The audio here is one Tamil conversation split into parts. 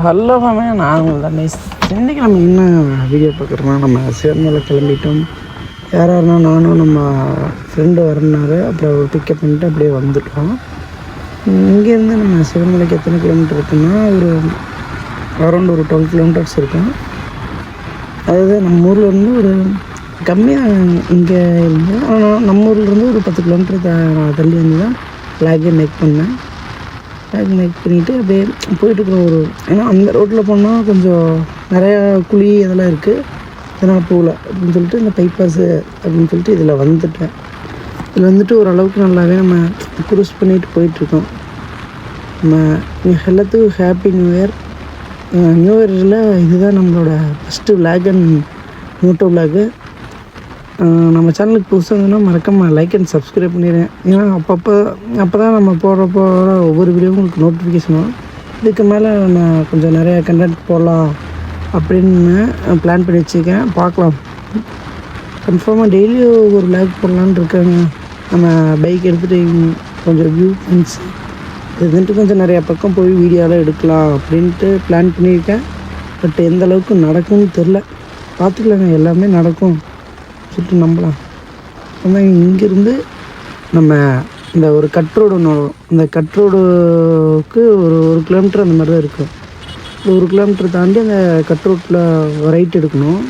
ஹலோ ஃபேமே, நான் தான் இன்றைக்கி நம்ம என்ன வீடியோ பார்க்குறோன்னா, நம்ம சிவன்மலை கிளம்பிட்டோம். யாருன்னா நானும் நம்ம ஃப்ரெண்டு வரனாரு. அப்புறம் ஒரு பிக்கப் பண்ணிட்டு அப்படியே வந்துட்டோம். இங்கேருந்து நம்ம சிவன்மலைக்கு எத்தனை கிலோமீட்டர் இருக்குன்னா, ஒரு அரௌண்ட் ஒரு 12 கிலோமீட்டர்ஸ் இருக்கும். அதுதான் நம்ம ஊர்லேருந்து ஒரு கம்மியாக இங்கே இருந்து, ஆனால் நம்ம ஊர்லேருந்து ஒரு 10 கிலோமீட்டர் தள்ளி வந்து தான் ஃப்ளாகே மேக் பண்ணேன். ஃப்ளாக் மேக் பண்ணிவிட்டு அப்படியே போயிட்டுருக்குற ஒரு, ஏன்னா அந்த ரோட்டில் போனால் கொஞ்சம் நிறையா குழி இதெல்லாம் இருக்குது, இதனால் போகல அப்படின்னு சொல்லிட்டு இந்த பைபாஸு அப்படின்னு சொல்லிட்டு இதில் வந்துட்டேன். இதில் வந்துட்டு ஓரளவுக்கு நல்லாவே நம்ம க்ரூஸ் பண்ணிட்டு போயிட்டுருக்கோம். நம்ம எல்லாத்துக்கும் ஹாப்பி நியூ இயர். நியூ இயரில் இதுதான் நம்மளோட first vlog and moto vlog. நம்ம சேனலுக்கு புதுசாக இருந்ததுன்னா மறக்காமல் லைக் அண்ட் சப்ஸ்கிரைப் பண்ணிடுறேன். ஏன்னா அப்போ தான் நம்ம போடுற ஒவ்வொரு வீடியோவும் உங்களுக்கு நோட்டிஃபிகேஷன் வரும். இதுக்கு மேலே நான் கொஞ்சம் நிறையா கண்டென்ட் போடலாம் அப்படின்னு பிளான் பண்ணி வச்சுருக்கேன். பார்க்கலாம், கன்ஃபார்மாக டெய்லியும் ஒரு விளாக் போடலான்னு இருக்காங்க. நம்ம பைக் எடுத்துகிட்டு கொஞ்சம் வியூ பாயிண்ட்ஸ் இது வந்துட்டு கொஞ்சம் நிறையா பக்கம் போய் வீடியோலாம் எடுக்கலாம் அப்படின்ட்டு பிளான் பண்ணியிருக்கேன். பட் எந்த அளவுக்கு நடக்கும்னு தெரில, பார்த்துக்கலாங்க, எல்லாமே நடக்கும் சொல்லிட்டு நம்பலாம். ஆனால் இங்கேருந்து நம்ம இந்த ஒரு கட் ரோடு ஒன்று வரும். இந்த கட் ரோடுக்கு ஒரு கிலோமீட்டர் அந்த மாதிரி தான் இருக்கும். ஒரு கிலோமீட்டர் தாண்டி அந்த கட் ரோட்டில் ரைட் எடுக்கணும்.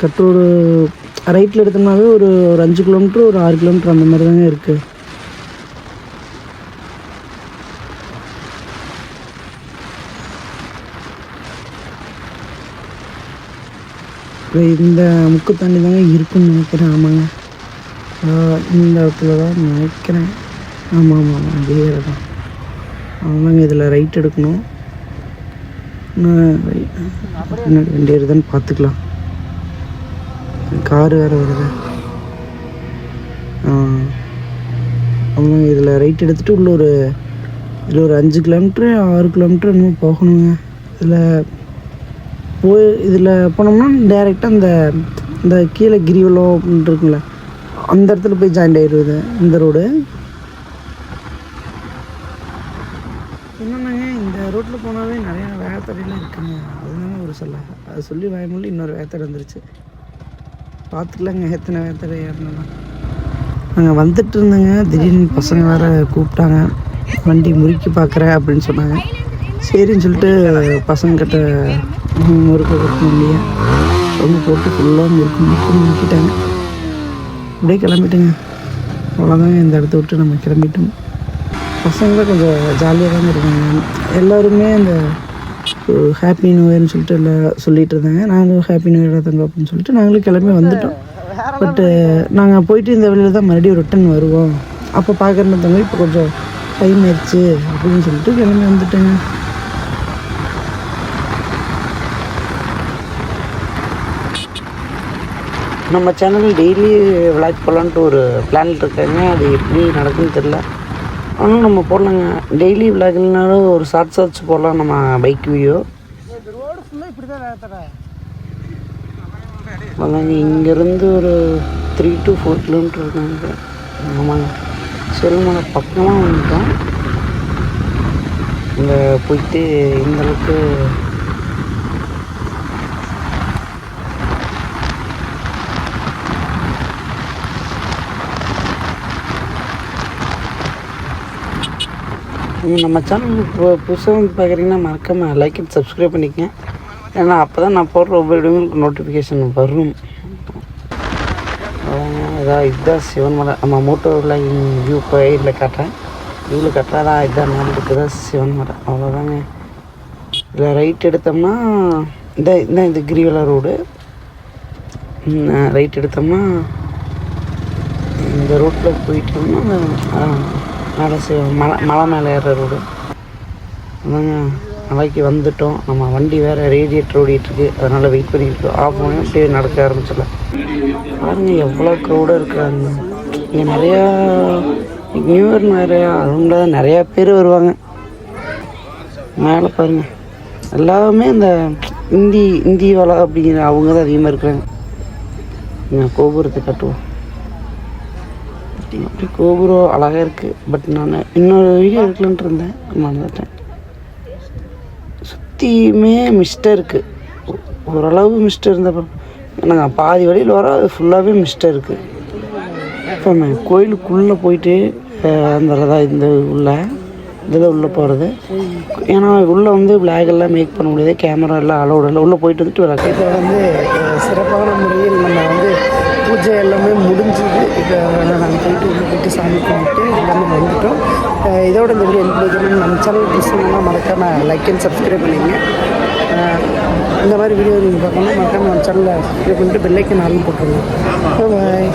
கட் ரோடு ரைட்டில் எடுத்தோம்னாவே ஒரு 5 கிலோமீட்டர் ஒரு 6 கிலோமீட்டர் அந்த மாதிரி தாங்க இருக்குது. இந்த முக்கு தாண்டி தாங்க இருக்குன்னு நினைக்கிறேன். ஆமாங்க, இந்த இடத்துல தான் நினைக்கிறேன். ஆமாம் அதே தான். ஆமாங்க, இதில் ரைட் எடுக்கணும். பின்னாடி வண்டி வருதுன்னு பார்த்துக்கலாம். காரு வேறு வருது. ஆமாங்க, இதில் ரைட் எடுத்துகிட்டு இதில் ஒரு 5 கிலோமீட்ரு 6 கிலோமீட்டர் இன்னும் போகணுங்க. இதில் போனோம்னா டேரெக்டாக இந்த கீழே கிரிவலம் அப்படின்ட்டு இருக்குங்கள, அந்த இடத்துல போய் ஜாயிண்ட் ஆகிடுது இந்த ரோடு. என்னென்னாங்க, இந்த ரோட்டில் போனாவே நிறையா வேகத்தடையெல்லாம் இருக்குங்க. அதனால ஒரு அதை சொல்லி வாய்மொழி இன்னொரு வேகத்தடை வந்துருச்சு. பார்த்துக்கலாங்க எத்தனை வேகத்தடை ஏறினா. நாங்கள் வந்துட்டு இருந்தேங்க, திடீர்னு பசங்க வேறு கூப்பிட்டாங்க, வண்டி முறுக்கி பார்க்குறேன் அப்படின்னு சொன்னாங்க. சரின்னு சொல்லிட்டு பசங்கிட்ட முறுக்க கொடுத்தோம். ரொம்ப போட்டு ஃபுல்லாக முறுக்கிட்டாங்க. அப்படியே கிளம்பிட்டேங்க. அவ்வளோதாங்க, இந்த இடத்த விட்டு நம்ம கிளம்பிட்டோம். பசங்களாம் கொஞ்சம் ஜாலியாக தாங்க இருக்காங்க. எல்லோருமே இந்த ஹாப்பி நியூ இயர்னு சொல்லிட்டு எல்லாம் சொல்லிகிட்டு இருந்தாங்க. நாங்களும் ஹாப்பி நியூ இயர் தாங்க அப்படின்னு சொல்லிட்டு நாங்களும் கிளம்பி வந்துட்டோம். பட்டு நாங்கள் போயிட்டு இந்த வழியில் தான் மறுபடியும் ரிட்டன் வருவோம். அப்போ பார்க்குறேன்னு தங்க இப்போ கொஞ்சம் டைம் ஆயிடுச்சு அப்படின்னு சொல்லிட்டு கிளம்பி வந்துட்டேங்க. நம்ம சேனல் டெய்லி விளாக் போடலான்ட்டு ஒரு பிளான் இருக்காங்க. அது எப்படி நடக்குன்னு தெரில, ஆனால் நம்ம போடலாங்க. டெய்லி விளாக் இல்லைனாலும் ஒரு ஷார்ட்ஸ் வச்சு போடலாம் நம்ம பைக் வீடியோ. அதாங்க, இங்கேருந்து ஒரு 3 to 4 கிலோமீட்டர் இருக்காங்க. ஆமாங்க, சிவன்மலை பக்கமாக வந்துட்டோம். இங்கே போயிட்டு இந்தளவுக்கு நம்ம சேனல் புதுசாக வந்து பார்க்குறீங்கன்னா மறக்காமல் லைக் அண்ட் சப்ஸ்கிரைப் பண்ணிக்கங்க. ஏன்னா அப்போ தான் நான் போடுற ஒவ்வொரு வீடியோங்களுக்கு நோட்டிஃபிகேஷன் வரும். இதுதான் சிவன்மலை. நம்ம மோட்டோவில் வியூ இதில் காட்டுறேன், வியூவில் காட்டுறதான் இதுதான் மேலே இருக்குதா சிவன்மலை. அவ்வளோதாங்க. இதில் ரைட் எடுத்தோம்னா இந்த கிரிவல ரோடு. ரைட் எடுத்தோம்னா இந்த ரோட்டில் போயிட்டோம்னா மலை மேலே ஏறுற ரோடு. அதாங்க, மலைக்கு வந்துட்டோம். நம்ம வண்டி வேறு ரேடியேட்டர் ஓடிட்டுருக்கு, அதனால் வெயிட் பண்ணிட்டு ஆஃப் பண்ணி அப்படியே நடக்க ஆரம்பிச்சிடலாம். பாருங்கள் எவ்வளோ க்ரௌடாக இருக்காங்க. இங்கே நிறையா நியூ இயர் நிறையா நிறையா பேர் வருவாங்க. மேலே பாருங்கள், எல்லாமே இந்த இந்தி வலை அப்படிங்கிற அவங்க தான் அதிகமாக இருக்கிறாங்க. கோபுரத்தை கட்டுவோம். அப்படி கோபுரம் அழகாக இருக்குது. பட் நான் இன்னொரு வீடியோ எடுக்கலான்ட்டு இருந்தேன், மறந்துட்டேன். சுற்றியுமே மிஸ்டாக இருக்குது. ஓரளவு மிஸ்ட் இருந்தப்போ நாங்கள் பாதி வழியில் வரோம், அது ஃபுல்லாகவே மிஸ்டாக இருக்குது. இப்போ கோயிலுக்குள்ளே போயிட்டு அந்த இந்த இதில் உள்ளே போகிறது, ஏன்னா உள்ளே வந்து விளாகெல்லாம் மேக் பண்ண முடியாது, கேமரா எல்லாம் அலோடு இல்லை. உள்ளே போயிட்டு வந்துட்டு வராது. இப்போ வந்து சிறப்பான முறையில் நம்ம வந்து பூஜை எல்லாமே முடிஞ்சுது. இப்போ நாங்கள் போயிட்டு உள்ளே போயிட்டு சாமி கும்பிட்டு எல்லாமே வந்துவிட்டோம். இதோட இந்த வீடியோ எனக்கு பிடிக்கணும்னு நம்ம சேனல் பிடிச்சதுன்னா மறக்காமல் லைக் அண்ட் சப்ஸ்கிரைப் பண்ணிங்க. இந்த மாதிரி வீடியோ நீங்கள் பார்க்கணும் மறக்காமல் நம்ம சேனலில் சப்ஸ்கிரைப் பண்ணிட்டு பெல்லைக்கன் ஆன் போட்டுருங்க. பாய்.